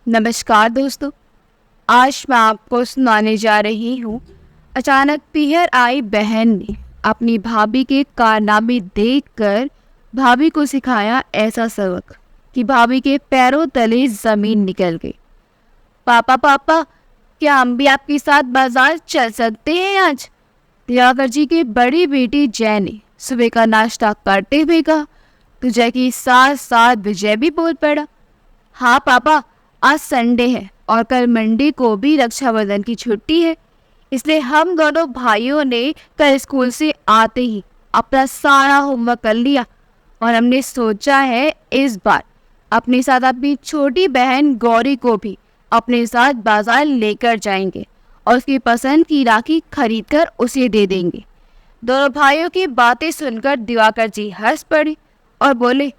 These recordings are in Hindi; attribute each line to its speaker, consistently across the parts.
Speaker 1: नमस्कार दोस्तों। आज मैं आपको सुनाने जा रही हूँ। अचानक पीहर आई बहन ने अपनी भाभी के कारनामे देखकर भाभी को सिखाया ऐसा सबक कि भाभी के पैरों तले जमीन निकल गई। पापा पापा, क्या हम भी आपके साथ बाजार चल सकते हैं आज? दिवाकर जी की बड़ी बेटी जय ने सुबह का नाश्ता करते हुए कहा। तो जय के साथ साथ विजय भी बोल पड़ा, हाँ पापा, आज संडे है और कल मंडे को भी रक्षाबंधन की छुट्टी है, इसलिए हम दोनों भाइयों ने कल स्कूल से आते ही अपना सारा होमवर्क कर लिया और हमने सोचा है इस बार अपने साथ अपनी छोटी बहन गौरी को भी अपने साथ बाजार लेकर जाएंगे और उसकी पसंद की राखी खरीद कर उसे दे देंगे। दोनों भाइयों की बातें सुनकर दिवाकर जी हंस पड़े और बोले,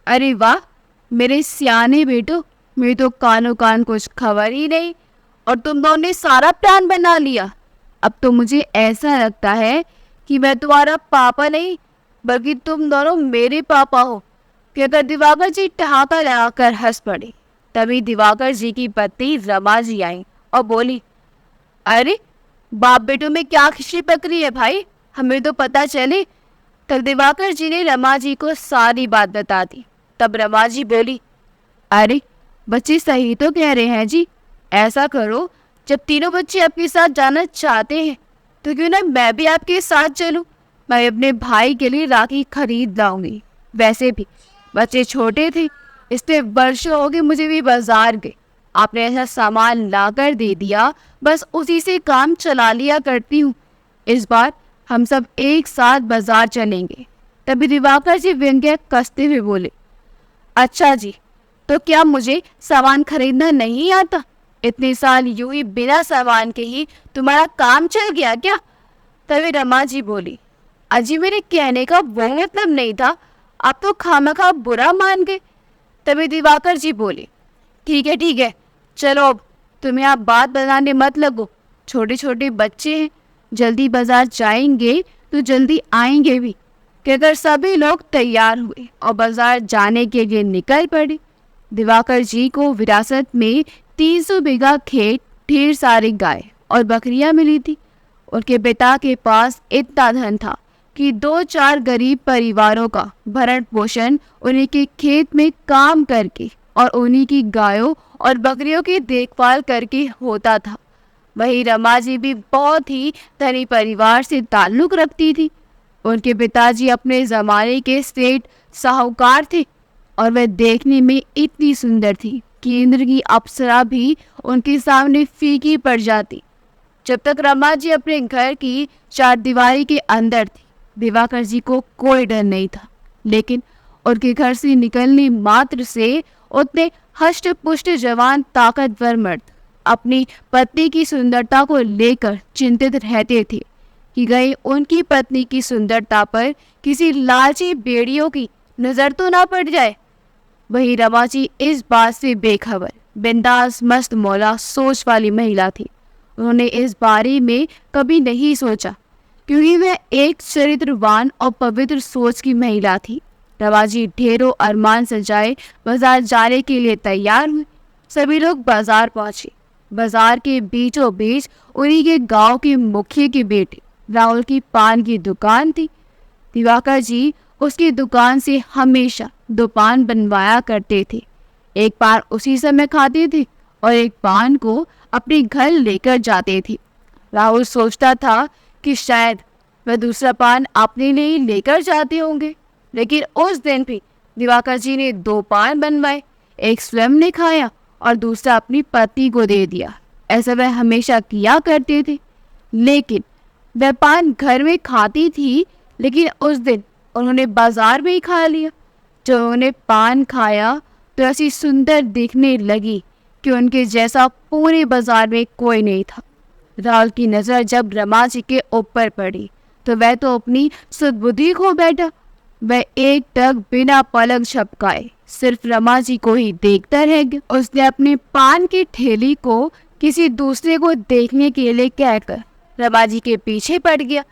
Speaker 1: अरे वाह मेरे सियाने बेटो, मेरी तो कानों कान कुछ खबर ही नहीं और तुम दोनों ने सारा प्लान बना लिया। अब तो मुझे ऐसा लगता है कि मैं तुम्हारा पापा नहीं बल्कि तुम दोनों मेरे पापा हो। कहकर दिवाकर जी ठहाका लगाकर हंस पड़े। तभी दिवाकर जी की पत्नी रमा जी आई और बोली, अरे बाप बेटों में क्या खिचड़ी पक रही है भाई, हमें तो पता चले। तब दिवाकर जी ने रमा जी को सारी बात बता दी। तब रमा जी बोली, अरे बच्चे सही तो कह रहे हैं जी। ऐसा करो, जब तीनों बच्चे आपके साथ जाना चाहते हैं तो क्यों ना मैं भी आपके साथ चलूं। मैं अपने भाई के लिए राखी खरीद लाऊंगी। वैसे भी बच्चे छोटे थे, इसलिए वर्षों हो गए मुझे भी बाजार गए। आपने ऐसा सामान लाकर दे दिया, बस उसी से काम चला लिया करती हूँ। इस बार हम सब एक साथ बाजार चलेंगे। तभी दिवाकर जी व्यंग्य कसते हुए बोले, अच्छा जी, तो क्या मुझे सामान खरीदना नहीं आता? इतने साल यूं ही बिना सामान के ही तुम्हारा काम चल गया क्या? तभी रमा जी बोली, अजी मेरे कहने का वो मतलब नहीं था, आप तो खामखा बुरा मान गए। तभी दिवाकर जी बोले, ठीक है, चलो अब तुम्हें आप बात बनाने मत लगो। छोटे छोटे बच्चे हैं, जल्दी बाजार जाएंगे तो जल्दी आएंगे भी। कहकर सभी लोग तैयार हुए और बाजार जाने के लिए निकल पड़े। दिवाकर जी को विरासत में 300 बीघा खेत, ढेर सारी गाय और बकरियां मिली थी। उनके पिता के पास इतना धन था कि 2-4 गरीब परिवारों का भरण पोषण उन्हीं के खेत में काम करके और उन्हीं की गायों और बकरियों की देखभाल करके होता था। वहीं रमा जी भी बहुत ही धनी परिवार से ताल्लुक रखती थी। उनके पिताजी अपने जमाने के सेठ साहूकार थे और वह देखने में इतनी सुंदर थी कि इंद्र की अप्सरा भी उनके सामने फीकी पड़ जाती। जब तक रमा जी अपने घर की चारदीवारी के अंदर थी, दिवाकर जी को कोई डर नहीं था। लेकिन उनके घर से निकलने मात्र से उतने हष्ट पुष्ट जवान ताकतवर मर्द अपनी पत्नी की सुंदरता को लेकर चिंतित रहते थे कि कहीं उनकी पत्नी की सुंदरता पर किसी लालची बेड़ियों की नजर तो ना पड़ जाए। वही रमा जी इस बात से बेखबर, बिंदास मस्त मौला सोच वाली महिला थी। उन्होंने इस बारे में कभी नहीं सोचा क्योंकि वह एक चरित्रवान और पवित्र सोच की महिला थी। रमा जी ढेरों अरमान सजाए बाजार जाने के लिए तैयार हुए। सभी लोग बाजार पहुंचे। बाजार के बीचों बीच उन्हीं के गांव के मुखिया के बेटे राहुल की पान की दुकान थी। दिवाकर जी उसकी दुकान से हमेशा 2 पान बनवाया करते थे। एक पान उसी समय खाते थे और एक पान को अपने घर लेकर जाते थे। राहुल सोचता था कि शायद वह दूसरा पान अपने लिए लेकर जाते होंगे, लेकिन उस दिन भी दिवाकर जी ने 2 पान बनवाए। एक स्वयं ने खाया और दूसरा अपनी पत्नी को दे दिया। ऐसा वह हमेशा किया करते थे। लेकिन वह पान घर में खाती थी, लेकिन उस दिन उन्होंने बाजार में ही खा लिया। जब उन्होंने पान खाया तो ऐसी सुंदर दिखने लगी कि उनके जैसा पूरे बाजार में कोई नहीं था। राहुल की नज़र जब रमा जी के ऊपर पड़ी तो वह तो अपनी सुदबुद्धि खो बैठा। वह एक टक बिना पलक झपकाए सिर्फ रमा जी को ही देखता रह गया। उसने अपने पान की ठेली को किसी दूसरे को देखने के लिए कहकर रमा जी के पीछे पड़ गया।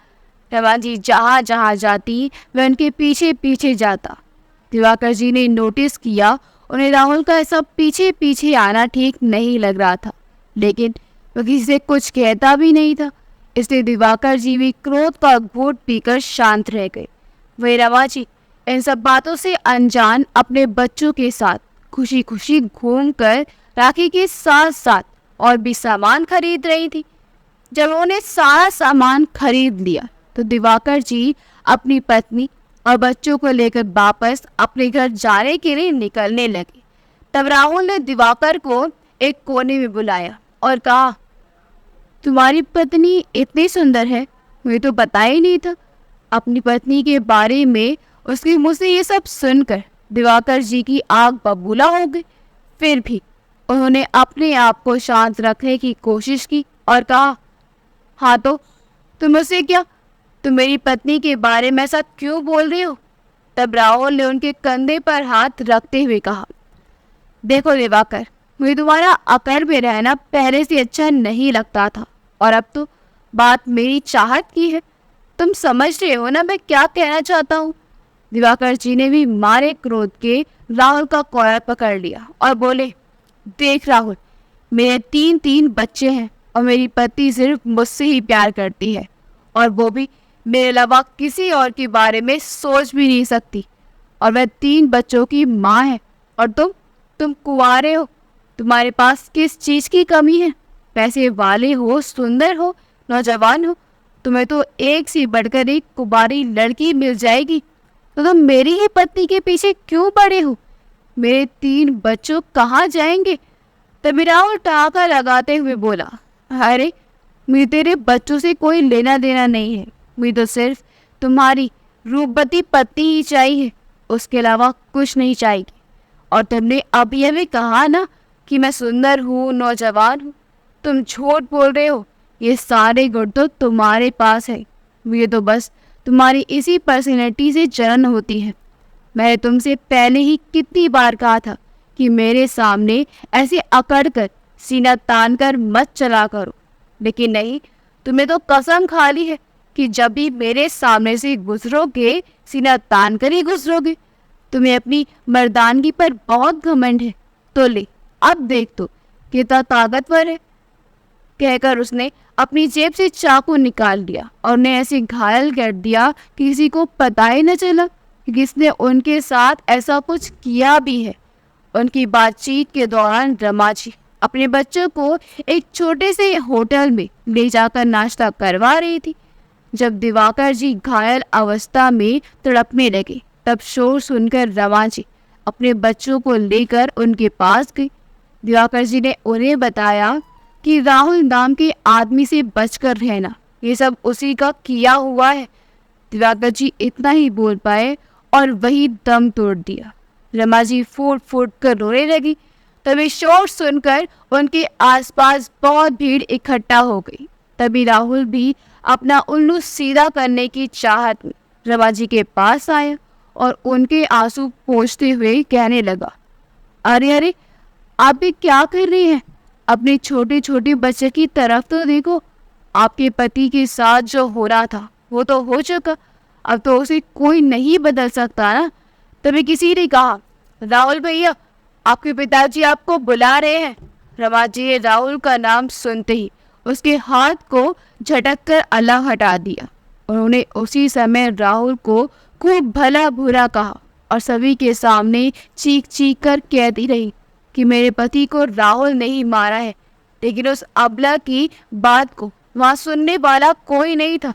Speaker 1: रमा जी जहाँ जहाँ जाती वह उनके पीछे पीछे जाता। दिवाकर जी ने नोटिस किया उन्हें राहुल का ऐसा पीछे पीछे आना ठीक नहीं लग रहा था, लेकिन वह किसी से कुछ कहता भी नहीं था। इसलिए दिवाकर जी भी क्रोध का घूंट पीकर शांत रह गए। वही रमा जी इन सब बातों से अनजान अपने बच्चों के साथ खुशी खुशी घूमकर राखी के साथ साथ और भी सामान खरीद रही थी। जब उन्होंने सारा सामान खरीद लिया तो दिवाकर जी अपनी पत्नी और बच्चों को लेकर वापस अपने घर जाने के लिए निकलने लगे। तब राहुल ने दिवाकर को एक कोने में बुलाया और कहा, तुम्हारी पत्नी इतनी सुंदर है, मुझे तो पता ही नहीं था। अपनी पत्नी के बारे में उसके मुंह से ये सब सुनकर दिवाकर जी की आग बबूला हो गई। फिर भी उन्होंने अपने आप को शांत रखने की कोशिश की और कहा, हाँ तो तुम मुझसे क्या, तुम मेरी पत्नी के बारे में ऐसा क्यों बोल रही हो? तब राहुल ने उनके कंधे पर हाथ रखते हुए कहा, देखो दिवाकर, मुझे तुम्हारा अकड़ में रहना पहले से अच्छा नहीं लगता था, और अब तो बात मेरी चाहत की है। तुम समझ रहे हो ना मैं क्या कहना चाहता हूँ? दिवाकर जी ने भी मारे क्रोध के राहुल का कॉलर पकड़ लिया और बोले, देख राहुल, मेरे 3 बच्चे हैं और मेरी पति सिर्फ मुझसे ही प्यार करती है, और वो भी मेरे अलावा किसी और के बारे में सोच भी नहीं सकती। और वह 3 बच्चों की माँ है, और तुम कुंवारे हो। तुम्हारे पास किस चीज़ की कमी है? पैसे वाले हो, सुंदर हो, नौजवान हो, तुम्हें तो एक से बढ़कर एक कुंवारी लड़की मिल जाएगी, तो तुम मेरी ही पत्नी के पीछे क्यों पड़े हो? मेरे 3 बच्चों कहाँ जाएंगे? तभी राहुल ठहाका लगाते हुए बोला, अरे मुझे तेरे बच्चों से कोई लेना देना नहीं है, मुझे तो सिर्फ तुम्हारी रूपवती पत्नी ही चाहिए, उसके अलावा कुछ नहीं चाहिए। और तुमने अभी अभी कहा ना कि मैं सुंदर हूँ, नौजवान हूँ, तुम झूठ बोल रहे हो। ये सारे गुण तो तुम्हारे पास है, मुझे तो बस तुम्हारी इसी पर्सनैलिटी से जलन होती है। मैंने तुमसे पहले ही कितनी बार कहा था कि मेरे सामने ऐसे अकड़ कर सीना तान कर मत चला करो, लेकिन नहीं, तुम्हें तो कसम खा ली है कि जब भी मेरे सामने से गुजरोगे सीना तान कर ही गुजरोगे। तुम्हें अपनी मर्दानगी पर बहुत घमंड है, तो ले अब देख तो कितना ताकतवर है। कहकर उसने अपनी जेब से चाकू निकाल लिया और उन्हें ऐसे घायल कर दिया कि किसी को पता ही न चला कि किसने उनके साथ ऐसा कुछ किया भी है। उनकी बातचीत के दौरान रमा जी अपने बच्चों को एक छोटे से होटल में ले जाकर नाश्ता करवा रही थी। जब दिवाकर जी घायल अवस्था में तड़पने लगे, तब शोर सुनकर रमा जी अपने बच्चों को लेकर उनके पास गई। दिवाकर जी ने उन्हें बताया कि राहुल नाम के आदमी से बचकर रहना, ये सब उसी का किया हुआ है। दिवाकर जी इतना ही बोल पाए और वही दम तोड़ दिया। रमा जी फूट फूट कर रोने लगी। तभी शोर सुनकर उनके आसपास बहुत भीड़ इकट्ठा हो गई। तभी राहुल भी अपना उल्लू सीधा करने की चाहत में रमा जी के पास आया और उनके आंसू पोंछते हुए कहने लगा, अरे अरे, आप भी क्या कर रही हैं? अपने छोटे छोटे बच्चे की तरफ तो देखो। आपके पति के साथ जो हो रहा था वो तो हो चुका, अब तो उसे कोई नहीं बदल सकता ना। तभी किसी ने कहा, राहुल भैया, आपके पिताजी आपको बुला रहे हैं। रमा जी ने राहुल का नाम सुनते ही उसके हाथ को झटक कर अलग हटा दिया। उन्होंने उसी समय राहुल को खूब भला बुरा कहा और सभी के सामने चीख चीख कर कहती रही कि मेरे पति को राहुल ने ही मारा है। लेकिन उस अबला की बात को वहाँ सुनने वाला कोई नहीं था,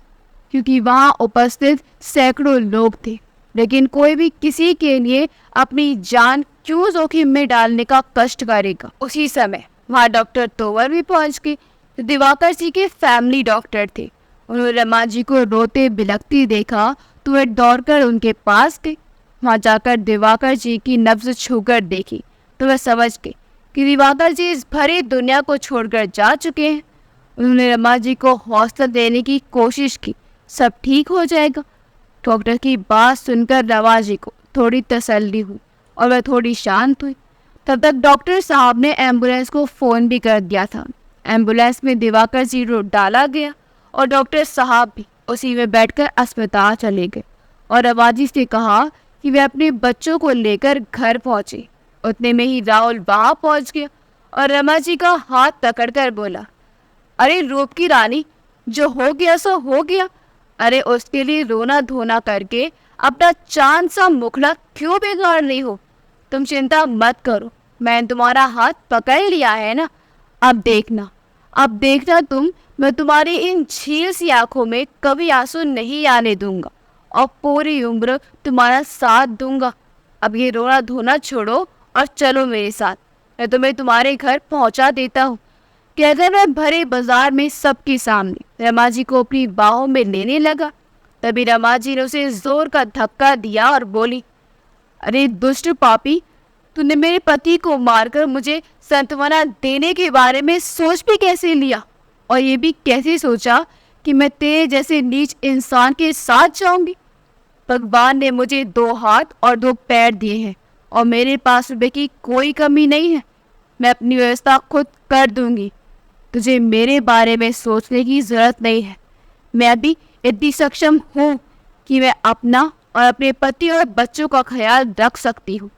Speaker 1: क्योंकि वहाँ उपस्थित सैकड़ों लोग थे, लेकिन कोई भी किसी के लिए अपनी जान क्यों जोखिम में डालने का कष्ट करेगा। उसी समय वहाँ डॉक्टर तोवर भी पहुँच गए, जो दिवाकर जी के फैमिली डॉक्टर थे। उन्होंने रमा जी को रोते बिलखती देखा तो वे दौड़कर उनके पास गए। वहाँ जाकर दिवाकर जी की नब्ज छूकर देखी तो वह समझ गए कि दिवाकर जी इस भरी दुनिया को छोड़कर जा चुके हैं। उन्होंने रमा जी को हौसला देने की कोशिश की, सब ठीक हो जाएगा। डॉक्टर की बात सुनकर रमा जी को थोड़ी तसल्ली हुई और वह थोड़ी शांत हुई। तब तक डॉक्टर साहब ने एम्बुलेंस को फ़ोन भी कर दिया था। एम्बुलेंस में दिवाकर जी को डाला गया और डॉक्टर साहब भी उसी में बैठकर अस्पताल चले गए और रमा जी से कहा कि वे अपने बच्चों को लेकर घर पहुँचे। उतने में ही राहुल वहां पहुंच गया और रमा जी का हाथ पकड़कर बोला, अरे रूप की रानी, जो हो गया सो हो गया। अरे उसके लिए रोना धोना करके अपना चांद सा मुखड़ा क्यों बिगाड़ रही हो? तुम चिंता मत करो, मैंने तुम्हारा हाथ पकड़ लिया है ना। अब देखना तुम, मैं तुम्हारी इन झील सी आंखों में कभी आंसू नहीं आने दूंगा और पूरी उम्र तुम्हारा साथ दूंगा। अब ये रोना धोना छोड़ो और चलो मेरे साथ, मैं तुम्हें तुम्हारे घर पहुंचा देता हूँ। कहकर मैं भरे बाजार में सबके सामने रमा जी को अपनी बाहों में लेने लगा। तभी रमा जी ने उसे जोर का धक्का दिया और बोली, अरे दुष्ट पापी, तूने मेरे पति को मारकर मुझे सांत्वना देने के बारे में सोच भी कैसे लिया? और ये भी कैसे सोचा कि मैं तेरे जैसे नीच इंसान के साथ जाऊंगी? भगवान ने मुझे 2 हाथ और 2 पैर दिए हैं और मेरे पास रुपए की कोई कमी नहीं है। मैं अपनी व्यवस्था खुद कर दूंगी। तुझे मेरे बारे में सोचने की जरूरत नहीं है। मैं भी इतनी सक्षम हूँ कि मैं अपना और अपने पति और बच्चों का ख्याल रख सकती हूँ।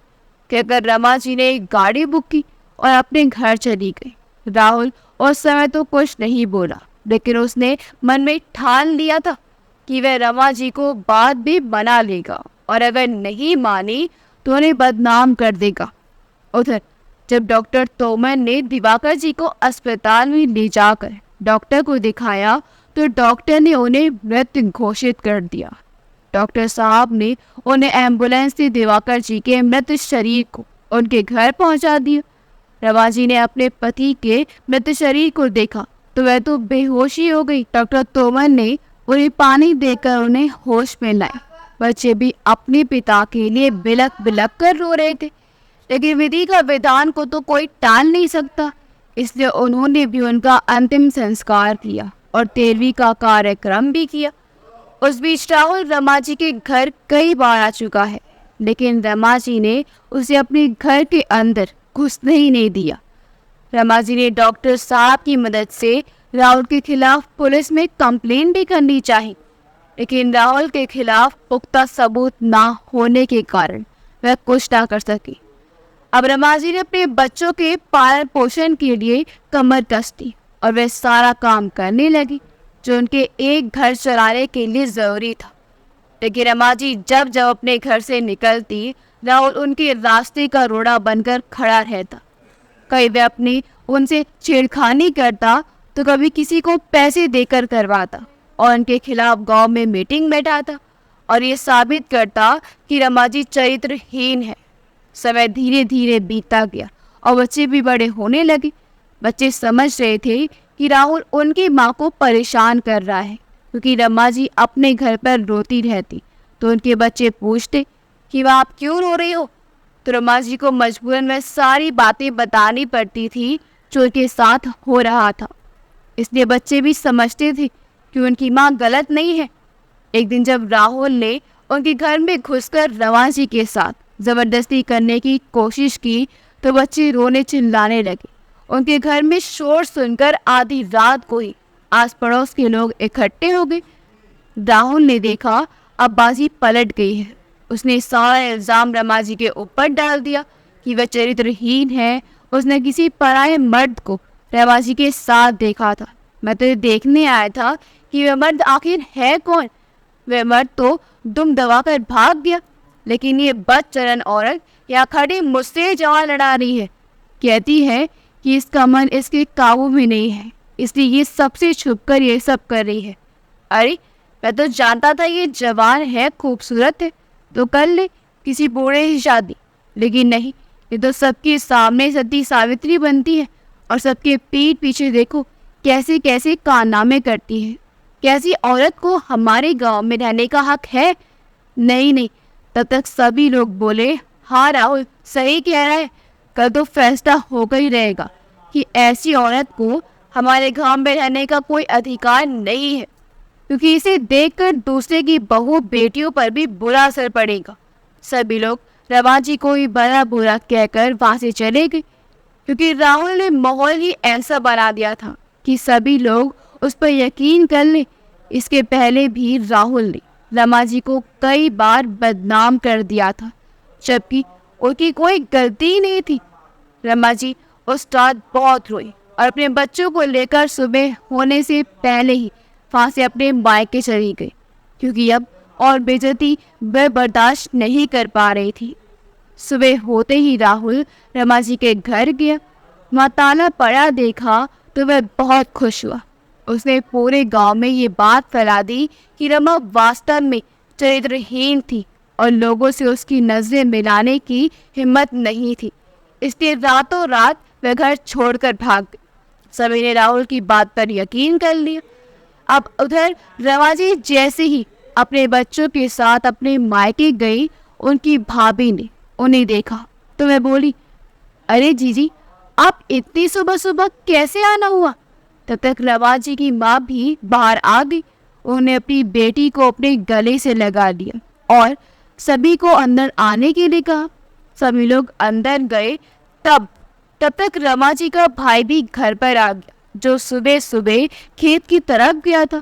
Speaker 1: कहकर रमा जी ने एक गाड़ी बुक की और अपने घर चली गई। राहुल उस समय तो कुछ नहीं बोला, लेकिन उसने मन में ठान लिया था कि वह रमा जी को बात भी बना लेगा और अगर नहीं मानी तो उन्हें बदनाम कर देगा। उधर जब डॉक्टर तोमर ने दिवाकर जी को अस्पताल में ले जाकर डॉक्टर को दिखाया तो डॉक्टर ने उन्हें मृत घोषित कर दिया। डॉक्टर साहब ने उन्हें एम्बुलेंस से दिवाकर जी के मृत शरीर को उनके घर पहुंचा दिया। रमा जी ने अपने पति के मृत शरीर को देखा तो वह तो बेहोशी हो गई। डॉक्टर तोमर ने उन्हें पानी देकर उन्हें होश में लाए। बच्चे भी अपने पिता के लिए बिलक बिलक कर रो रहे थे, लेकिन विधि का विधान को तो कोई टाल नहीं सकता, इसलिए उन्होंने भी उनका अंतिम संस्कार किया और 13वीं का कार्यक्रम भी किया। उस बीच राहुल रमा जी के घर कई बार आ चुका है, लेकिन रमा जी ने उसे अपने घर के अंदर घुसने ही नहीं दिया। रमा जी ने डॉक्टर साहब की मदद से राहुल के खिलाफ पुलिस में कंप्लेन भी करनी चाहिए, लेकिन राहुल के खिलाफ पुख्ता सबूत ना होने के कारण वह कुछ ना कर सकी। अब रमा जी ने अपने बच्चों के पालन पोषण के लिए कमर कस दी और वह सारा काम करने लगी जो उनके एक घर चलाने के लिए जरूरी था। लेकिन रमा जी जब जब अपने घर से निकलती, राहुल उनके रास्ते का रोड़ा बनकर खड़ा रहता। कई वह अपनी उनसे छेड़खानी करता तो कभी किसी को पैसे देकर करवाता और उनके खिलाफ गांव में मीटिंग बैठाता और ये साबित करता कि रमा जी चरित्रहीन है। समय धीरे धीरे बीतता गया और बच्चे भी बड़े होने लगे। बच्चे समझ रहे थे कि राहुल उनकी माँ को परेशान कर रहा है, क्योंकि रमा जी अपने घर पर रोती रहती तो उनके बच्चे पूछते कि वह आप क्यों रो रही हो? तो रमा जी को मजबूरन में सारी बातें बतानी पड़ती थी जो उनके साथ हो रहा था। इसलिए बच्चे भी समझते थे कि उनकी माँ गलत नहीं है। एक दिन जब राहुल ने उनके घर में घुसकर रमा जी के साथ जबरदस्ती करने की कोशिश की तो बच्चे रोने चिल्लाने लगे। उनके घर में शोर सुनकर आधी रात को ही आस पड़ोस के लोग इकट्ठे हो गए। राहुल ने देखा अब बाजी पलट गई है। उसने सारा इल्जाम रमा जी के ऊपर डाल दिया कि वह चरित्रहीन है। उसने किसी पराये मर्द को रमा जी के साथ देखा था। मैं तो देखने आया था कि वह मर्द आखिर है कौन। वह मर्द तो दुम दबा कर भाग गया, लेकिन ये बदचलन औरत यहाँ खड़ी मुझसे जवान लड़ा रही है। कहती है कि इसका मन इसके काबू में नहीं है, इसलिए ये सबसे छुपकर ये सब कर रही है। अरे मैं तो जानता था ये जवान है, खूबसूरत है, तो कर ले किसी बूढ़े की शादी, लेकिन नहीं, ये तो सबके सामने सती सावित्री बनती है और सबके पीठ पीछे देखो कैसे कैसे कारनामे करती है। कैसी औरत को हमारे गांव में रहने का हक है? नहीं नहीं। तब तक सभी लोग बोले, हाँ राहुल सही कह रहा है, कल तो फैसला होकर ही रहेगा कि ऐसी औरत को हमारे गांव में रहने का कोई अधिकार नहीं है, क्योंकि इसे देखकर दूसरे की बहू बेटियों पर भी बुरा असर पड़ेगा। सभी लोग रमा जी को ही बड़ा बुरा कहकर वहां से चले गए, क्योंकि राहुल ने माहौल ही ऐसा बना दिया था कि सभी लोग उस पर यकीन कर ले। इसके पहले भी राहुल ने रमा जी को कई बार बदनाम कर दिया था, जबकि उनकी कोई गलती नहीं थी। रमा जी उस रात बहुत रोई और अपने बच्चों को लेकर सुबह होने से पहले ही वहाँ से अपने मायके चली गई, क्योंकि अब और बेइज्जती वह बर्दाश्त नहीं कर पा रही थी। सुबह होते ही राहुल रमा जी के घर गया। वहाँ ताला पड़ा देखा तो वह बहुत खुश हुआ। उसने पूरे गांव में ये बात फैला दी कि रमा वास्तव में चरित्रहीन थी और लोगों से उसकी नजरें मिलाने की हिम्मत नहीं थी। इसलिए रातों रात वह घर छोड़कर भाग गई। सभी ने राहुल की बात पर यकीन कर लिया। अब उधर रमा जी जैसे ही अपने बच्चों के साथ अपने मायके गई, उनकी भाभी ने उन्हें देखा तो वह बोली, अरे जीजी, आप इतनी सुबह सुबह कैसे आना हुआ? तब तक रमा जी की माँ भी बाहर आ गई। उन्होंने अपनी बेटी को अपने गले से लगा लिया और सभी को अंदर आने के लिए कहा। सभी लोग अंदर गए। तब तक रमा जी का भाई भी घर पर आ गया, जो सुबह सुबह खेत की तरफ गया था।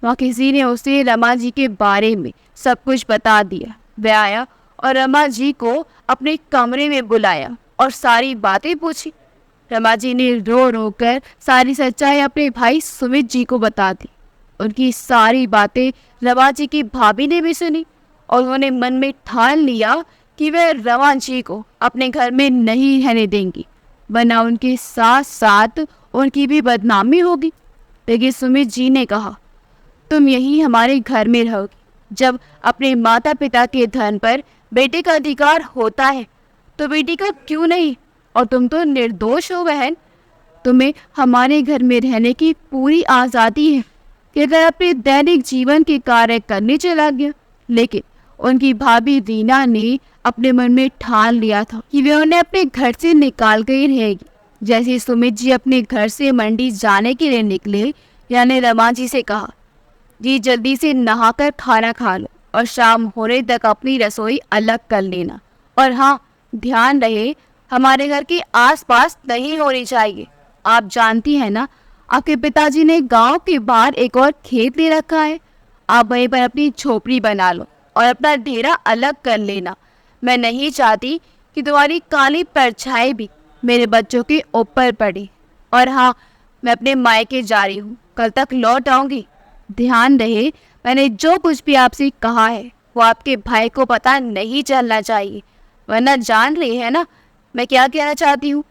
Speaker 1: वहाँ किसी ने उसे रमा जी के बारे में सब कुछ बता दिया। वह आया और रमा जी को अपने कमरे में बुलाया और सारी बातें पूछी। रमा जी ने रो रो कर सारी सच्चाई अपने भाई सुमित जी को बता दी। उनकी सारी बातें रमा जी की भाभी ने भी सुनी और उन्होंने मन में ठान लिया कि वह रमा जी को अपने घर में नहीं रहने देंगी, वरना उनके साथ साथ उनकी भी बदनामी होगी। लेकिन सुमित जी ने कहा, तुम यही हमारे घर में रहोगी। जब अपने माता पिता के धन पर बेटे का अधिकार होता है तो बेटी का क्यों नहीं? और तुम तो निर्दोष हो बहन। तुम्हें हमारे घर में रहने की पूरी आज़ादी है कि अगर अपने दैनिक जीवन के कार्य करने चला गया। लेकिन उनकी भाभी रीना ने अपने मन में ठान लिया था कि वे उन्हें अपने घर से निकाल कर ही रहेगी। जैसे सुमित जी अपने घर से मंडी जाने के लिए निकले, यानी रमा जी से कहा, जी जल्दी से नहाकर खाना खा लो और शाम होने तक अपनी रसोई अलग कर लेना। और हाँ, ध्यान रहे हमारे घर के आसपास नहीं होनी चाहिए। आप जानती हैं ना, आपके पिताजी ने गांव के बाहर एक और खेत ले रखा है। आप वहीं पर अपनी झोपड़ी बना लो और अपना डेरा अलग कर लेना। मैं नहीं चाहती कि तुम्हारी काली परछाई भी मेरे बच्चों के ऊपर पड़े। और हाँ, मैं अपने मायके जा रही हूँ, कल तक लौट आऊँगी। ध्यान रहे मैंने जो कुछ भी आपसे कहा है वो आपके भाई को पता नहीं चलना चाहिए, वरना जान रही है ना मैं क्या कहना चाहती हूँ।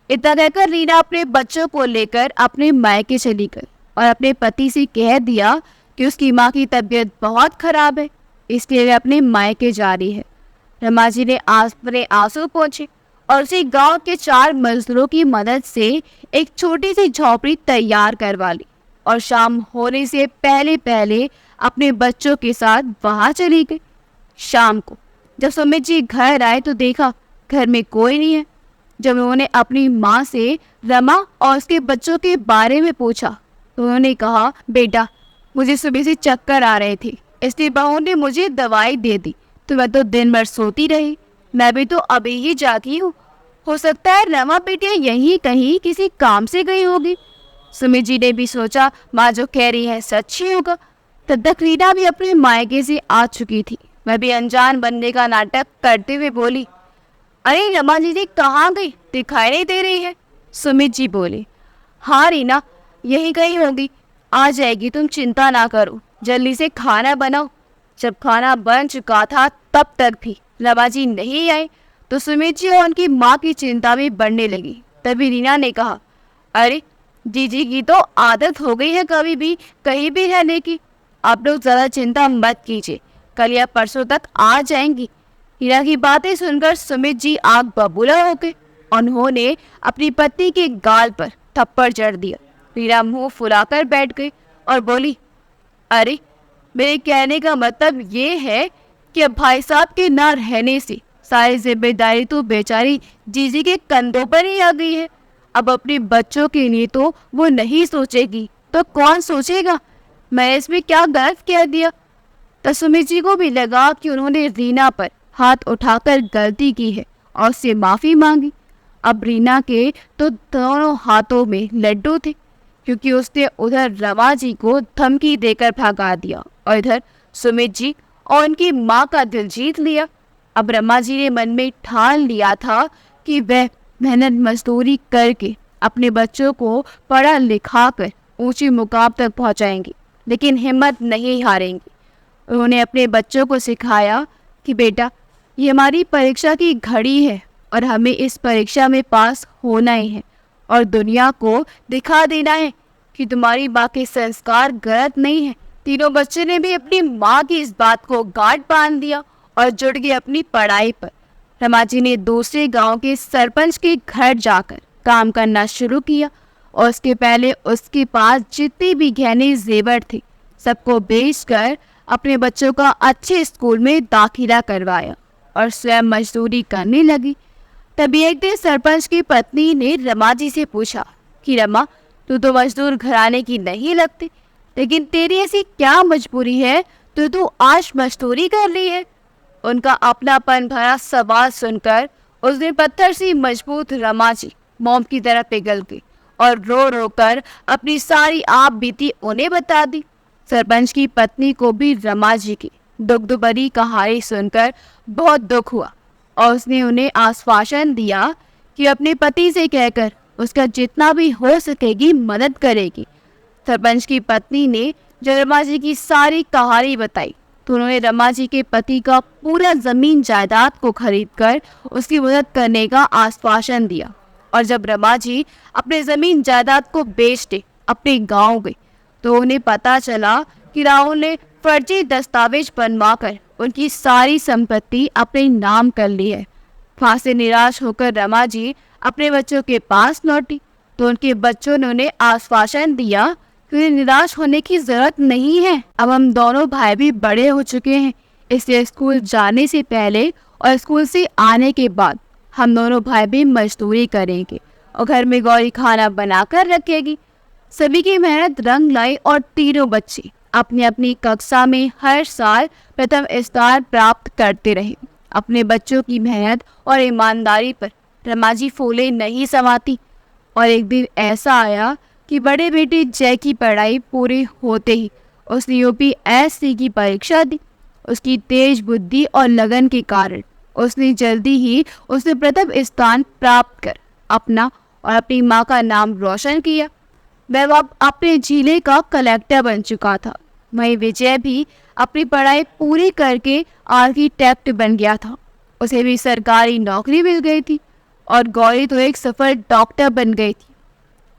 Speaker 1: इतना कहकर रीना अपने बच्चों को लेकर अपने मायके चली गई और अपने पति से कह दिया कि उसकी माँ की तबीयत बहुत खराब है, इसलिए वे अपने मायके जा रही है। रमा जी ने अपने आंसू पोंछे और उसे गांव के 4 मजदूरों की मदद से एक छोटी सी झोपड़ी तैयार करवा ली और शाम होने से पहले पहले अपने बच्चों के साथ वहां चली गई। शाम को जब सुमित जी घर आए तो देखा घर में कोई नहीं है। जब उन्होंने अपनी माँ से रमा और उसके बच्चों के बारे में पूछा तो उन्होंने कहा, बेटा मुझे सुबह से चक्कर आ रहे थे, इसलिए बहू ने मुझे दवाई दे दी, तो मैं तो दिन भर सोती रही। मैं भी तो अभी ही जाती हूँ, हो सकता है रमा बेटिया यहीं कहीं किसी काम से गई होगी। सुमित जी ने भी सोचा माँ जो कह रही है सच ही होगा। तब तक रीना भी अपने मायके से आ चुकी थी। मैं भी अनजान बनने का नाटक करते हुए बोली, अरे रमा दीदी कहाँ गई, दिखाई नहीं दे रही है। सुमित जी बोले, हाँ रीना यही कहीं होगी, आ जाएगी, तुम चिंता ना करो, जल्दी से खाना बनाओ। जब खाना बन चुका था तब तक भी रमा जी नहीं आए तो सुमित जी और उनकी माँ की चिंता भी बढ़ने लगी। तभी रीना ने कहा, अरे जीजी की तो आदत हो गई है कभी भी कहीं भी रहने की, आप लोग ज़्यादा चिंता मत कीजिए, कल या परसों तक आ जाएंगी। हीरा की बातें सुनकर सुमित जी आग बबूला हो गए। उन्होंने अपनी पत्नी के गाल पर थप्पड़ जड़ दिया। हीरा मुंह फुलाकर बैठ गई और बोली, अरे मेरे कहने का मतलब ये है कि अब भाई साहब के ना रहने से सारी जिम्मेदारी तो बेचारी जीजी के कंधों पर ही आ गई है। अब अपने बच्चों के लिए तो वो नहीं सोचेगी तो कौन सोचेगा। मैंने इसमें क्या गलत कह दिया। तो सुमित जी को भी लगा कि उन्होंने रीना पर हाथ उठाकर गलती की है और उससे माफ़ी मांगी। अब रीना के तो दोनों हाथों में लड्डू थे, क्योंकि उसने उधर रमा जी को धमकी देकर भगा दिया और इधर सुमित जी और उनकी माँ का दिल जीत लिया। अब रमा जी ने मन में ठान लिया था कि वह मेहनत मजदूरी करके अपने बच्चों को पढ़ा लिखा कर ऊंची मुकाम तक पहुंचाएंगी, लेकिन हिम्मत नहीं हारेंगी। उन्होंने अपने बच्चों को सिखाया कि बेटा, ये हमारी परीक्षा की घड़ी है और हमें इस परीक्षा में पास होना ही है और दुनिया को दिखा देना है कि तुम्हारी माँ के संस्कार गलत नहीं है। तीनों बच्चे ने भी अपनी माँ की इस बात को गांठ बांध दिया और जुट गए अपनी पढ़ाई पर। रमा जी ने दूसरे गांव के सरपंच के घर जाकर काम करना शुरू किया और उसके पहले उसके पास जितने भी गहने जेवर थे सबको बेचकर अपने बच्चों का अच्छे स्कूल में दाखिला करवाया और स्वयं मजदूरी करने लगी। तभी एक दिन सरपंच की पत्नी ने रमा जी से पूछा कि रमा, तू तो मजदूर घराने की नहीं लगती, लेकिन तेरी ऐसी क्या मजबूरी है तो तू आज मजदूरी कर रही है। उनका अपनापन भरा सवाल सुनकर उसने पत्थर सी मजबूत रमा जी मोम की तरह पिघल गई और रो रो कर अपनी सारी आप बीती उन्हें बता दी। सरपंच की पत्नी को भी रमा जी की दुख भरी कहानी सुनकर बहुत दुख हुआ और उसने उन्हें आश्वासन दिया कि अपने पति से कहकर उसका जितना भी हो सकेगी मदद करेगी। सरपंच की पत्नी ने जब रमा जी की सारी कहानी बताई तो उन्होंने रमा जी के पति का पूरा जमीन जायदाद को खरीदकर उसकी मदद करने का आश्वासन दिया। और जब रमा जी अपने जमीन जायदाद को बेचते अपने गांव गए तो उन्हें पता चला कि राहुल ने फर्जी दस्तावेज बनवाकर उनकी सारी संपत्ति अपने नाम कर ली है। वहां से निराश होकर रमा जी अपने बच्चों के पास लौटी तो उनके बच्चों ने उन्हें आश्वासन दिया कि उन्हें निराश होने की जरूरत नहीं है। अब हम दोनों भाई भी बड़े हो चुके हैं, इसलिए स्कूल जाने से पहले और स्कूल से आने के बाद हम दोनों भाई भी मजदूरी करेंगे और घर में गौरी खाना बनाकर रखेगी। सभी की मेहनत रंग लाई और तीनों बच्चे अपनी अपनी कक्षा में हर साल प्रथम स्थान प्राप्त करते रहे। अपने बच्चों की मेहनत और ईमानदारी पर रमा जी फूले नहीं समाती और एक दिन ऐसा आया कि बड़े बेटे जय की पढ़ाई पूरी होते ही उसने यूपीएससी की परीक्षा दी। उसकी तेज बुद्धि और लगन के कारण उसने जल्दी ही उसने प्रथम स्थान प्राप्त कर अपना और अपनी माँ का नाम रोशन किया। वह अब अपने जिले का कलेक्टर बन चुका था। वहीं विजय भी अपनी पढ़ाई पूरी करके आर्किटेक्ट बन गया था। उसे भी सरकारी नौकरी मिल गई थी और गौरी तो एक सफल डॉक्टर बन गई थी।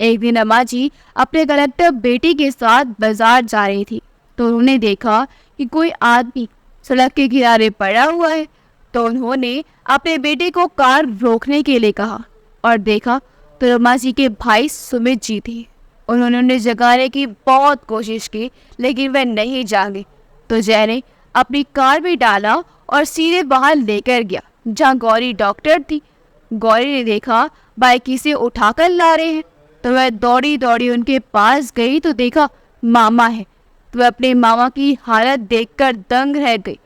Speaker 1: एक दिन अम्मा जी अपने कलेक्टर बेटी के साथ बाजार जा रही थी तो उन्होंने देखा कि कोई आदमी सड़क के किनारे पड़ा हुआ है। तो उन्होंने अपने बेटे को कार रोकने के लिए कहा और देखा तो अम्मा जी के भाई सुमित जी थे। उन्होंने उन्हें जगाने की बहुत कोशिश की लेकिन वह नहीं जागे। तो जय ने अपनी कार में डाला और सीधे बाहर लेकर गया जहाँ गौरी डॉक्टर थी। गौरी ने देखा भाई किसे उठाकर ला रहे हैं तो वह दौड़ी दौड़ी उनके पास गई तो देखा मामा है। तो वह अपने मामा की हालत देखकर दंग रह गई।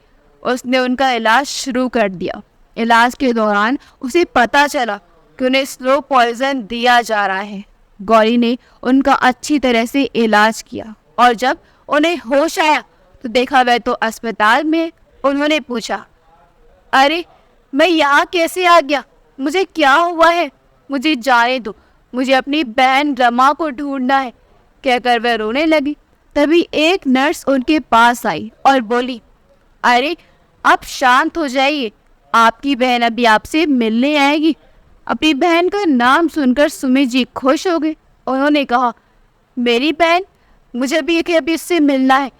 Speaker 1: उसने उनका इलाज शुरू कर दिया। इलाज के दौरान उसे पता चला कि उन्हें स्लो पॉइजन दिया जा रहा है। गौरी ने उनका अच्छी तरह से इलाज किया और जब उन्हें होश आया तो देखा वह तो अस्पताल में। उन्होंने पूछा, अरे मैं यहाँ कैसे आ गया, मुझे क्या हुआ है, मुझे जाने दो, मुझे अपनी बहन रमा को ढूंढना है, कहकर वह रोने लगी। तभी एक नर्स उनके पास आई और बोली, अरे आप शांत हो जाइए, आपकी बहन अभी आपसे मिलने आएगी। अपनी बहन का नाम सुनकर सुमित जी खुश हो गए। उन्होंने कहा, मेरी बहन, मुझे भी अभी उससे मिलना है,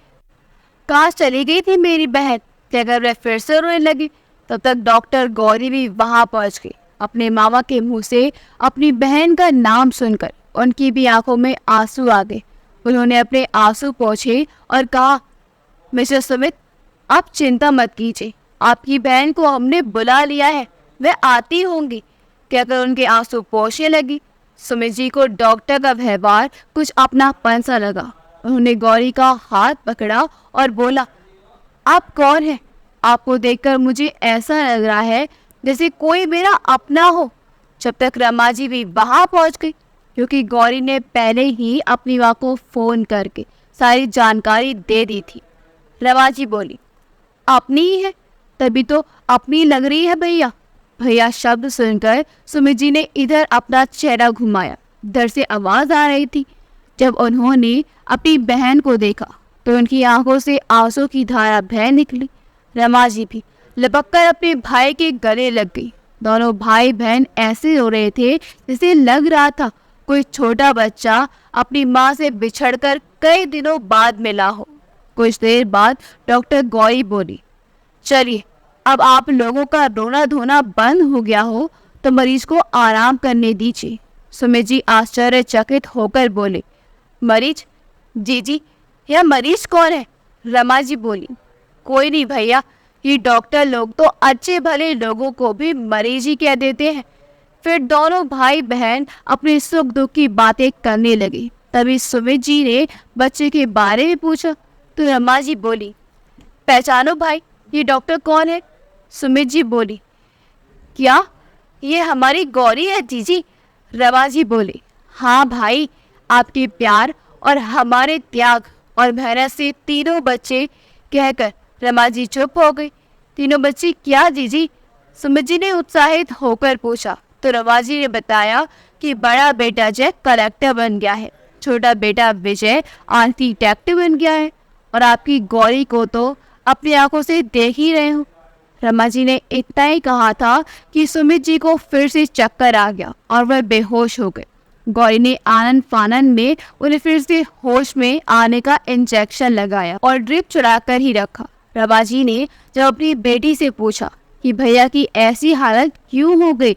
Speaker 1: कहाँ चली गई थी मेरी बहन, कहकर वह फिर से रोने लगी। तब तक डॉक्टर गौरी भी वहां पहुंच गई। अपने मामा के मुंह से अपनी बहन का नाम सुनकर उनकी भी आंखों में आंसू आ गए। उन्होंने अपने आंसू पोंछे और कहा, मिस्टर सुमित, आप चिंता मत कीजिए, आपकी बहन को हमने बुला लिया है, वह आती होंगी, कहकर उनके आंसू पोंछने लगी। सुमित जी को डॉक्टर का व्यवहार कुछ अपनापन सा लगा। उन्होंने गौरी का हाथ पकड़ा और बोला, आप कौन हैं? आपको देखकर मुझे ऐसा लग रहा है जैसे कोई मेरा अपना हो। जब तक रमा जी भी वहां पहुंच गई, क्योंकि गौरी ने पहले ही अपनी माँ को फोन करके सारी जानकारी दे दी थी। रमा जी बोली, अपनी ही है, तभी तो अपनी लग रही है भैया। भैया शब्द सुनकर सुमित जी ने इधर अपना चेहरा घुमाया। इधर से आवाज आ रही थी। जब उन्होंने अपनी बहन को देखा तो उनकी आंखों से आंसू की धारा बह निकली। रमा जी भी लपक कर अपने भाई के गले लग गई। दोनों भाई बहन ऐसे रो रहे थे जैसे लग रहा था कोई छोटा बच्चा अपनी माँ से बिछड़कर कई दिनों बाद मिला हो। कुछ देर बाद डॉक्टर गौरी बोली, चलिए अब आप लोगों का रोना धोना बंद हो गया हो तो मरीज को आराम करने दीजिए। सुमित जी आश्चर्यचकित होकर बोले, मरीज? जी, यह मरीज कौन है? रमा जी बोली, कोई नहीं भैया, ये डॉक्टर लोग तो अच्छे भले लोगों को भी मरीज ही कह देते हैं। फिर दोनों भाई बहन अपने सुख दुख की बातें करने लगे। तभी सुमित जी ने बच्चे के बारे में पूछा तो रमा जी बोली, पहचानो भाई, ये डॉक्टर कौन है? सुमित जी बोली, क्या ये हमारी गौरी है जीजी? रमा जी बोली, हाँ भाई, आपके प्यार और हमारे त्याग और मेहनत से तीनों बच्चे। कहकर रमा जी चुप हो गई। तीनों बच्चे क्या जीजी? सुमित जी ने उत्साहित होकर पूछा तो रमा जी ने बताया कि बड़ा बेटा जय कलेक्टर बन गया है, छोटा बेटा विजय आर्किटेक्ट बन गया है और आपकी गौरी को तो अपनी आंखों से देख ही रहे हो। रमा जी ने इतना ही कहा था कि सुमित जी को फिर से चक्कर आ गया और वह बेहोश हो गए। गौरी ने आनंद फानन में उन्हें फिर से होश में आने का इंजेक्शन लगाया और ड्रिप चढ़ाकर ही रखा। रमा जी ने जब अपनी बेटी से पूछा कि भैया की ऐसी हालत क्यों हो गई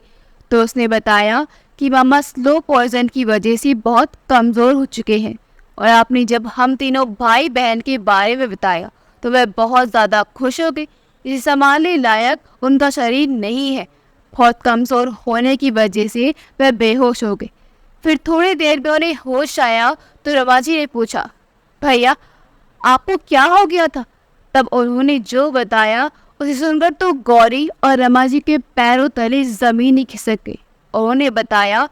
Speaker 1: तो उसने बताया कि मामा स्लो पॉइजन की वजह से बहुत कमज़ोर हो चुके हैं। और आपने जब हम तीनों भाई बहन के बारे में बताया तो वह बहुत ज़्यादा खुश हो गई। इसे संभालने लायक उनका शरीर नहीं है। बहुत कमज़ोर होने की वजह से वह बेहोश हो गए। फिर थोड़ी देर में उन्हें होश आया तो रमा जी ने पूछा, भैया आपको क्या हो गया था? तब उन्होंने जो बताया उसे सुनकर तो गौरी और रमा जी के पैरों तले ज़मीन ही खिसक गई। और उन्हें बताया,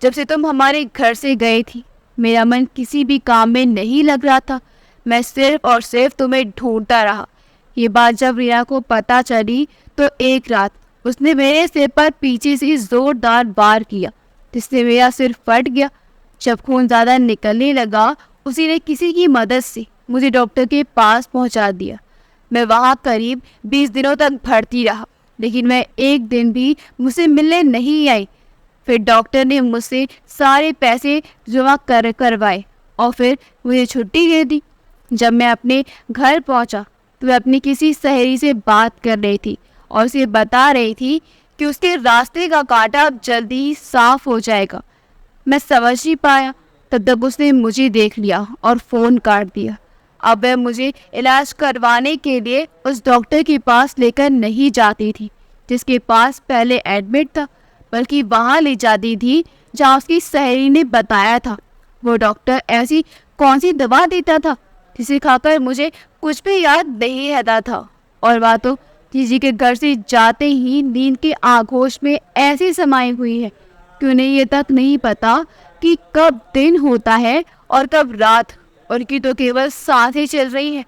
Speaker 1: जब से तुम हमारे घर से गई थी मेरा मन किसी भी काम में नहीं लग रहा था। मैं सिर्फ और सिर्फ तुम्हें ढूंढता रहा। ये बात जब रीना को पता चली तो एक रात उसने मेरे सिर पर पीछे से जोरदार वार किया जिससे मेरा सिर फट गया। जब खून ज़्यादा निकलने लगा उसी ने किसी की मदद से मुझे डॉक्टर के पास पहुंचा दिया। मैं वहां करीब 20 दिनों तक भर्ती रहा, लेकिन मैं एक दिन भी मुझसे मिलने नहीं आई। फिर डॉक्टर ने मुझसे सारे पैसे जमा करवाए और फिर मुझे छुट्टी दे दी। जब मैं अपने घर पहुंचा तो मैं अपनी किसी सहेली से बात कर रही थी और उसे बता रही थी कि उसके रास्ते का कांटा अब जल्दी ही साफ हो जाएगा। मैं समझ ही पाया तब तक उसने मुझे देख लिया और फ़ोन काट दिया। अब वह मुझे इलाज करवाने के लिए उस डॉक्टर के पास लेकर नहीं जाती थी जिसके पास पहले एडमिट था, बल्कि वहाँ ले जाती थी जहाँ उसकी सहेली ने बताया था। वो डॉक्टर ऐसी कौन सी दवा देता था जिसे खाकर मुझे कुछ भी याद नहीं रहता था। और वह तो जीजी के घर से जाते ही नींद के आगोश में ऐसी समाई हुई है कि उन्हें ये तक नहीं पता कि कब दिन होता है और कब रात। उनकी तो केवल सांसें चल रही हैं।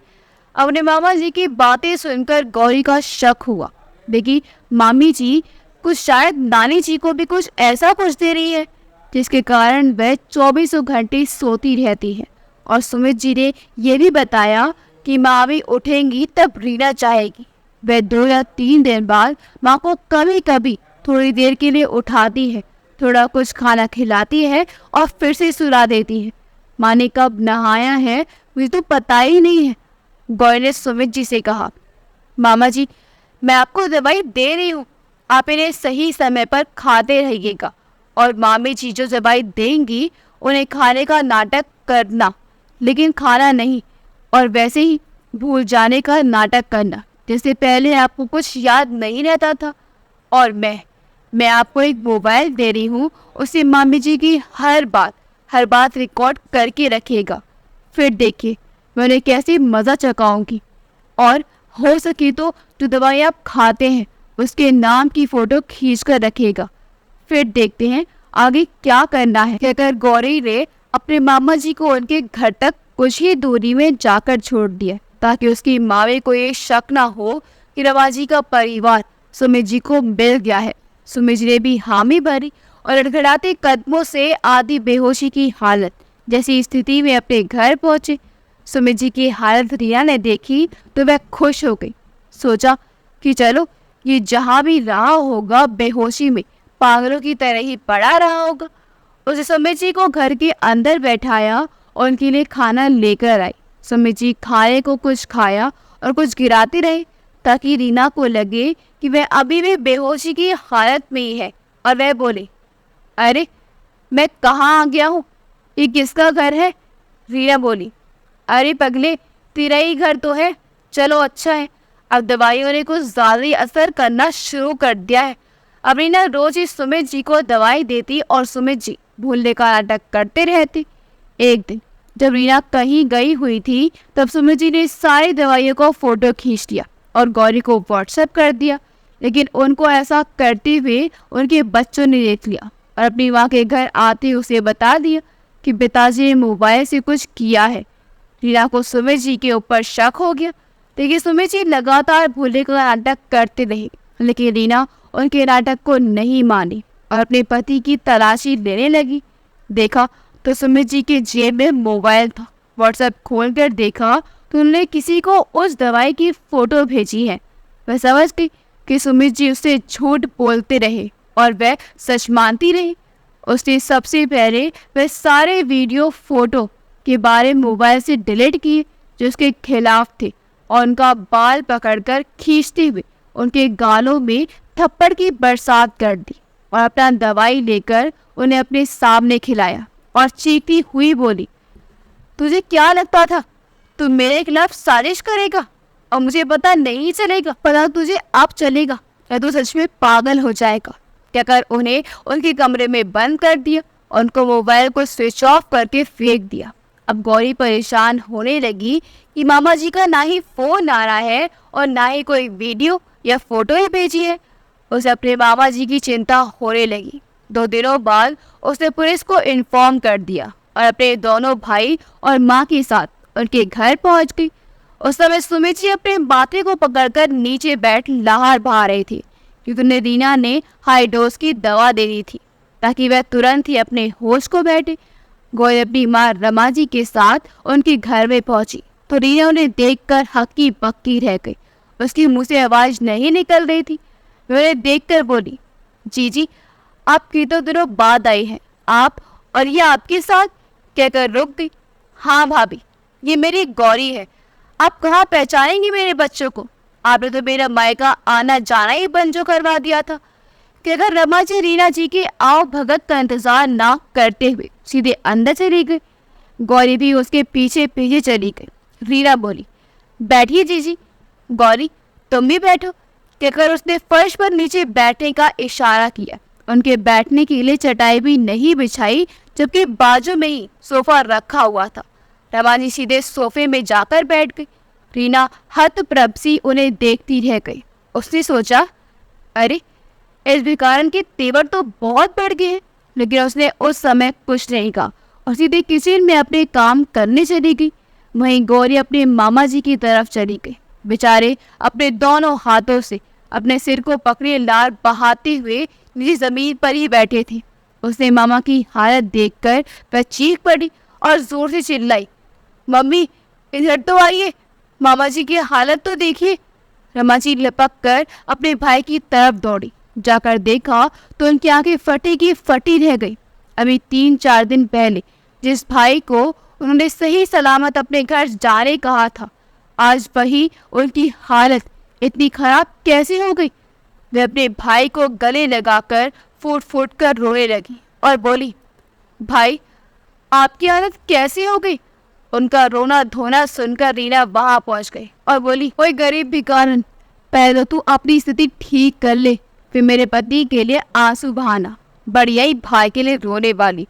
Speaker 1: अपने मामा जी की बातें सुनकर गौरी का शक हुआ, लेकिन मामी जी कुछ शायद नानी जी को भी कुछ ऐसा कुछ दे रही है जिसके कारण वह 24 घंटे सोती रहती है। और सुमित जी ने यह भी बताया कि माँ भी उठेंगी तब रीना चाहेगी। वह 2 या 3 दिन बाद माँ को कभी कभी थोड़ी देर के लिए उठाती है, थोड़ा कुछ खाना खिलाती है और फिर से सुला देती है। माँ ने कब नहाया है मुझे तो पता ही नहीं है। गौरी ने सुमित जी से कहा, मामा जी मैं आपको दवाई दे रही हूँ, आप इन्हें सही समय पर खाते रहिएगा और मामी जी जो दवाई देंगी उन्हें खाने का नाटक करना, लेकिन खाना नहीं, और वैसे ही भूल जाने का नाटक करना जैसे पहले आपको कुछ याद नहीं रहता था। और मैं आपको एक मोबाइल दे रही हूँ, उसे मामी जी की हर बात रिकॉर्ड करके रखिएगा। फिर देखिए मैं उन्हें कैसे मज़ा चकाऊंगी। और हो सके तो जो दवाई आप खाते हैं उसके नाम की फ़ोटो खींच कर रखिएगा। फिर देखते हैं आगे क्या करना है। कहकर गौरी ने अपने मामा जी को उनके घर तक कुछ ही दूरी में जाकर छोड़ दिया ताकि उसकी माँ को ये शक ना हो कि रमा जी का परिवार सुमित जी को मिल गया है। सुमित जी ने भी हामी भरी और लड़खड़ाते कदमों से आधी बेहोशी की हालत जैसी स्थिति में अपने घर पहुंचे। सुमित जी की हालत रीना ने देखी तो वह खुश हो गई। सोचा कि चलो ये जहाँ भी रहा होगा बेहोशी में पागलों की तरह ही पड़ा रहा होगा। उसे सुमित जी को घर के अंदर बैठाया और उनके लिए खाना लेकर आई। सुमित जी खाने को कुछ खाया और कुछ गिराते रहे ताकि रीना को लगे कि वह अभी भी बेहोशी की हालत में ही है। और वह बोले, अरे मैं कहाँ आ गया हूँ, ये किसका घर है? रीना बोली, अरे पगले तेरा ही घर तो है, चलो अच्छा है। अब दवाइयों ने कुछ ज़्यादा ही असर करना शुरू कर दिया है। अब रीना रोज ही सुमित जी को दवाई देती और सुमित जी भूलने का नाटक करते रहते। एक दिन जब रीना कहीं गई हुई थी तब सुमित जी ने सारी दवाइयों को फोटो खींच लिया और गौरी को व्हाट्सएप कर दिया। लेकिन उनको ऐसा करते हुए उनके बच्चों ने देख लिया और अपनी माँ के घर आते उसे बता दिया कि पिताजी ने मोबाइल से कुछ किया है। रीना को सुमित जी के ऊपर शक हो गया, लेकिन सुमित जी लगातार भूलने का नाटक करते रहे। लेकिन रीना उनके नाटक को नहीं मानी और अपने पति की तलाशी लेने लगी। देखा तो सुमित जी के जेब में मोबाइल था। व्हाट्सएप खोलकर देखा तो उन्होंने किसी को उस दवाई की फोटो भेजी है। वह समझ गई कि सुमित जी उससे झूठ बोलते रहे और वह सच मानती रही। उसने सबसे पहले वह सारे वीडियो फोटो के बारे मोबाइल से डिलीट किए जो उसके खिलाफ थे और उनका बाल पकड़कर खींचते हुए उनके गालों में थप्पड़ की बरसात कर दी और अपना दवाई लेकर उन्हें अपने सामने खिलाया और चीखती हुई बोली, तुझे क्या लगता था तू मेरे खिलाफ साजिश करेगा और मुझे पता नहीं चलेगा? पता तुझे अब चलेगा या तू सच में पागल हो जाएगा। कहकर उन्हें उनके कमरे में बंद कर दिया और उनको मोबाइल को स्विच ऑफ करके फेंक दिया। अब गौरी परेशान होने लगी कि मामा जी का ना ही फोन आ रहा है और ना ही कोई वीडियो या फोटो ही भेजी है। उसे अपने मामा जी की चिंता होने लगी। 2 दिनों बाद उसने पुलिस को इन्फॉर्म कर दिया और अपने दोनों भाई और माँ के साथ उनके घर पहुंच गई। उस समय सुमित जी अपने माथे को पकड़कर नीचे बैठ लाहौर बहा रही थी क्योंकि उन्हें रीना ने हाई डोज की दवा दे दी थी ताकि वह तुरंत ही अपने होश को बैठे। गौरी अपनी माँ रमा जी के साथ उनके घर में पहुंची तो रीना उन्हें देखकर हक्की बक्की रह गई। उसके मुंह से आवाज नहीं निकल रही थी। वह उन्हें देखकर बोली, जी आप कितने दिनों बाद आई हैं, आप और ये आपके साथ? कहकर रुक गई। हाँ भाभी, ये मेरी गौरी है। आप कहाँ पहचानेंगी मेरे बच्चों को? आपने तो मेरा मायका आना जाना ही बंद जो करवा दिया था। कहकर रमा जी रीना जी के आओ भगत का इंतजार ना करते हुए सीधे अंदर चली गई। गौरी भी उसके पीछे पीछे चली गई। रीना बोली, बैठिए जीजी। गौरी तुम भी बैठो। कहकर उसने फर्श पर नीचे बैठने का इशारा किया। उनके बैठने के लिए चटाई भी नहीं बिछाई जबकि बाजू में ही सोफा रखा हुआ था। रमा जी सीधे सोफे में जाकर बैठ गई। रीना हतप्रभ सी उन्हें देखती रह गई। उसने सोचा, अरे इस भिखारन के तेवर तो बहुत बढ़ गए हैं। लेकिन उसने उस समय कुछ नहीं कहा और सीधे किचन में अपने काम करने चली गई। वहीं गौरी अपने मामा जी की तरफ चली गई। बेचारे अपने दोनों हाथों से अपने सिर को पकड़े लार बहाते हुए नीचे जमीन पर ही बैठे थे। उसने मामा की हालत देखकर वह चीख पड़ी और जोर से चिल्लाई, मम्मी इधर तो आइए, मामा जी की हालत तो देखिए। रमा जी लपक कर अपने भाई की तरफ दौड़ी। जाकर देखा तो उनकी आंखें फटी की फटी रह गई। अभी 3-4 दिन पहले जिस भाई को उन्होंने सही सलामत अपने घर जाने कहा था, आज वही उनकी हालत इतनी खराब कैसे हो गई? वे अपने भाई को गले लगाकर फूट फूट कर रोने लगी और बोली, भाई आपकी हालत कैसे हो गई? उनका रोना धोना सुनकर रीना वहां पहुंच गई और बोली, ओए गरीब भिखारन, पहले तू अपनी स्थिति ठीक कर ले, फिर मेरे पति के लिए आंसू बहाना। बढ़िया ही भाई के लिए रोने वाली,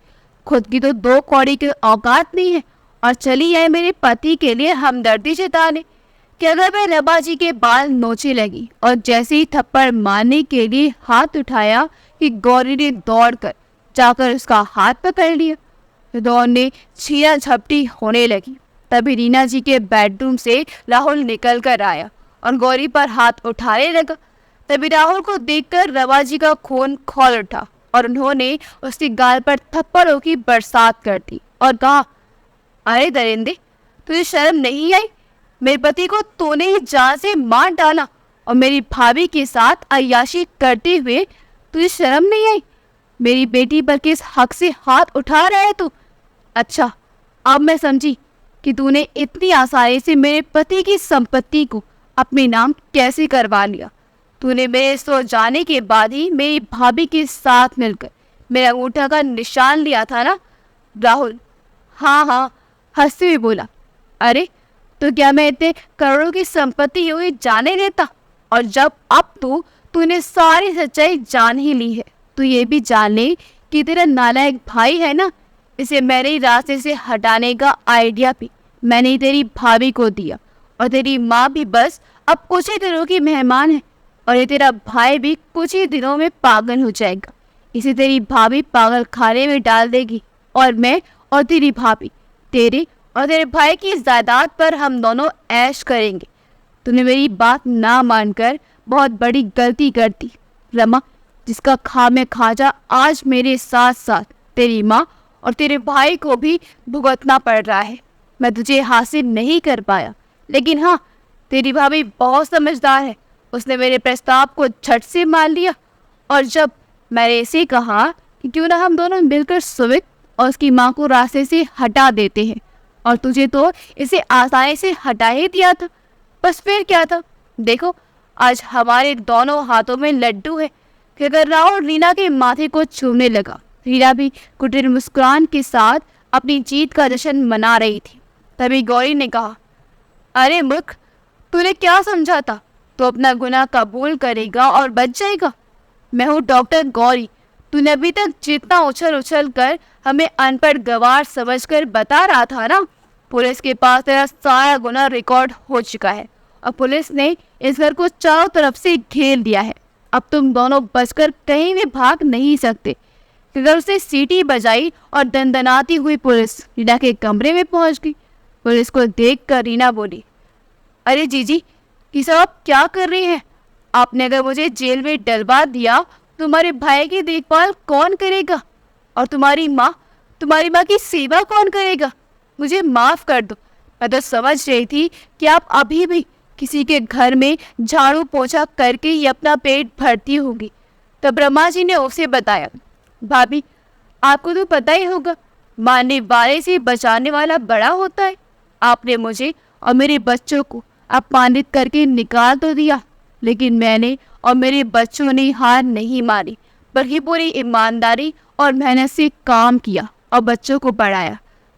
Speaker 1: खुद की तो 2 कौड़ी की औकात नहीं है और चली आए मेरे पति के लिए हमदर्दी जताने। कि अगर मैं रमा जी के बाल नोचे लगी और जैसे ही थप्पड़ मारने के लिए हाथ उठाया कि गौरी ने दौड़कर जाकर उसका हाथ पकड़ लिया। दौड़ने छीना झपटी होने लगी। तभी रीना जी के बेडरूम से राहुल निकल कर आया और गौरी पर हाथ उठाने लगा। तभी राहुल को देखकर रमा जी का खून खौल उठा और उन्होंने उसके गाल पर थप्पड़ों की बरसात कर दी और कहा, अरे दरिंदे, तुझे शर्म नहीं आई? मेरे पति को तूने ही जान से मार डाला और मेरी भाभी के साथ अय्याशी करते हुए तुझे शर्म नहीं आई? मेरी बेटी पर किस हक से हाथ उठा रहा है तू? अच्छा, अब मैं समझी कि तूने इतनी आसानी से मेरे पति की संपत्ति को अपने नाम कैसे करवा लिया। तूने मेरे सो जाने के बाद ही मेरी भाभी के साथ मिलकर मेरे अंगूठा का निशान लिया था ना? राहुल हाँ हाँ हंसते हुए बोला, अरे तो क्या मैं इतने करोड़ों की संपत्ति हुई जाने देता? और जब अब तूने सारी सच्चाई जान ही ली है तो ये भी जान ले कि तेरा नालायक भाई है ना, इसे मेरे रास्ते से हटाने का आइडिया भी मैंने तेरी भाभी को दिया और तेरी माँ भी बस अब कुछ ही दिनों की मेहमान है और ये तेरा भाई भी कुछ ही दिनों में पागल हो जाएगा। इसे तेरी भाभी पागल खाने में डाल देगी और मैं और तेरी भाभी तेरे और तेरे भाई की जायदाद पर हम दोनों ऐश करेंगे। तूने मेरी बात ना मानकर बहुत बड़ी गलती कर दी रमा, जिसका खामे खाजा आज मेरे साथ साथ तेरी माँ और तेरे भाई को भी भुगतना पड़ रहा है। मैं तुझे हासिल नहीं कर पाया, लेकिन हाँ, तेरी भाभी बहुत समझदार है। उसने मेरे प्रस्ताव को झट से मान लिया और जब मैंने इसे कहा कि क्यों ना हम दोनों मिलकर सुमित और उसकी माँ को रास्ते से हटा देते हैं, और तुझे तो इसे आसानी से हटा ही दिया था, बस फिर क्या था? देखो, आज हमारे दोनों हाथों में लड्डू है। कि अगर राहुल रीना के माथे को चूमने लगा। रीना भी कुटिल मुस्कुराहट के साथ अपनी जीत का जश्न मना रही थी। तभी गौरी ने कहा, अरे मूर्ख, तूने क्या समझा था? तो अपना गुनाह कबूल करेगा और बच जाएगा। मैं हूँ डॉक्टर गौरी। तूने अभी तक जितना उछल उछल कर हमें अनपढ़ गवार समझकर बता रहा था ना, पुलिस के पास तेरा सारा गुनाह रिकॉर्ड हो चुका है और पुलिस ने इस घर को चारों तरफ से घेर लिया है। अब तुम दोनों बचकर कहीं भी भाग नहीं सकते। अगर उसने सीटी बजाई और दंदनाती हुई पुलिस रीना के कमरे में पहुंच गई। पुलिस को देखकर रीना बोली, अरे जीजी, ये सब आप क्या कर रही हैं? आपने अगर मुझे जेल में डलवा दिया, तुम्हारे भाई की देखभाल कौन करेगा? और तुम्हारी माँ की सेवा कौन करेगा? मुझे माफ कर दो। मैं तो समझ रही थी कि आप अभी भी किसी के घर में झाड़ू पोछा करके ही अपना पेट भरती होगी। तब रमा जी ने उसे बताया, भाभी, आपको तो पता ही होगा, मारने वाले से बचाने वाला बड़ा होता है। आपने मुझे और मेरे बच्चों को अपमानित करके निकाल तो दिया, लेकिन मैंने और मेरे बच्चों ने हार नहीं मानी, बल्कि पूरी ईमानदारी और मेहनत से काम किया और बच्चों को पढ़ाया।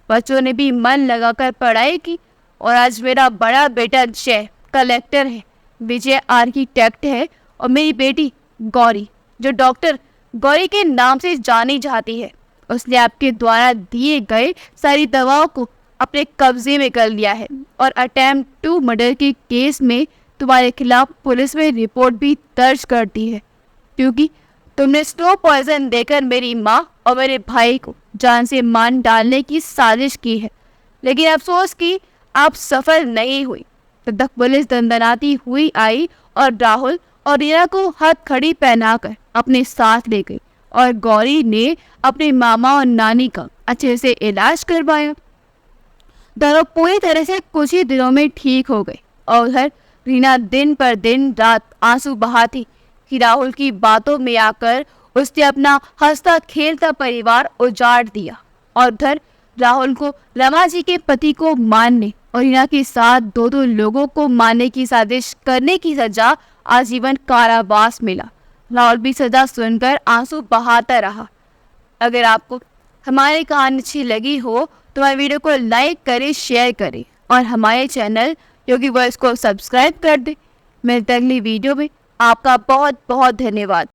Speaker 1: बच्चों ने भी मन लगाकर पढ़ाई की और आज मेरा बड़ा बेटा जय कलेक्टर है, विजय आर्किटेक्ट है और मेरी बेटी गौरी, जो डॉक्टर गौरी के नाम से जानी जाती है, उसने आपके द्वारा दिए गए सारी दवाओं को अपने कब्जे में कर लिया है और अटेम्प्ट टू मर्डर के केस में तुम्हारे खिलाफ पुलिस में रिपोर्ट भी दर्ज कर दी है, क्योंकि तुमने स्लो पॉइजन देकर मेरी माँ और मेरे भाई को जान से मार डालने की साजिश की है। लेकिन अफसोस कि आप सफल नहीं हुई। तब तक पुलिस दंदनाती हुई आई और राहुल और रीना को हथकड़ी पहनाकर अपने साथ ले गई और गौरी ने अपने मामा और नानी का अच्छे से इलाज करवाया। दोनों पूरी तरह से कुछ ही दिनों में ठीक हो गए और उधर रीना दिन पर दिन रात आंसू बहाती कि राहुल की बातों में आकर उसने अपना हंसता खेलता परिवार उजाड़ दिया, और उधर राहुल को रमा जी के पति को मारने और रीना के साथ दो लोगों को मारने की साजिश करने की सजा आजीवन कारावास मिला। राहुल भी सजा सुनकर आंसू बहाता रहा। अगर आपको हमारी कहानी अच्छी लगी हो तो हमारे वीडियो को लाइक करें, शेयर करें और हमारे चैनल योगी वॉइस को सब्सक्राइब कर दें। मिलते अगली वीडियो में। आपका बहुत बहुत धन्यवाद।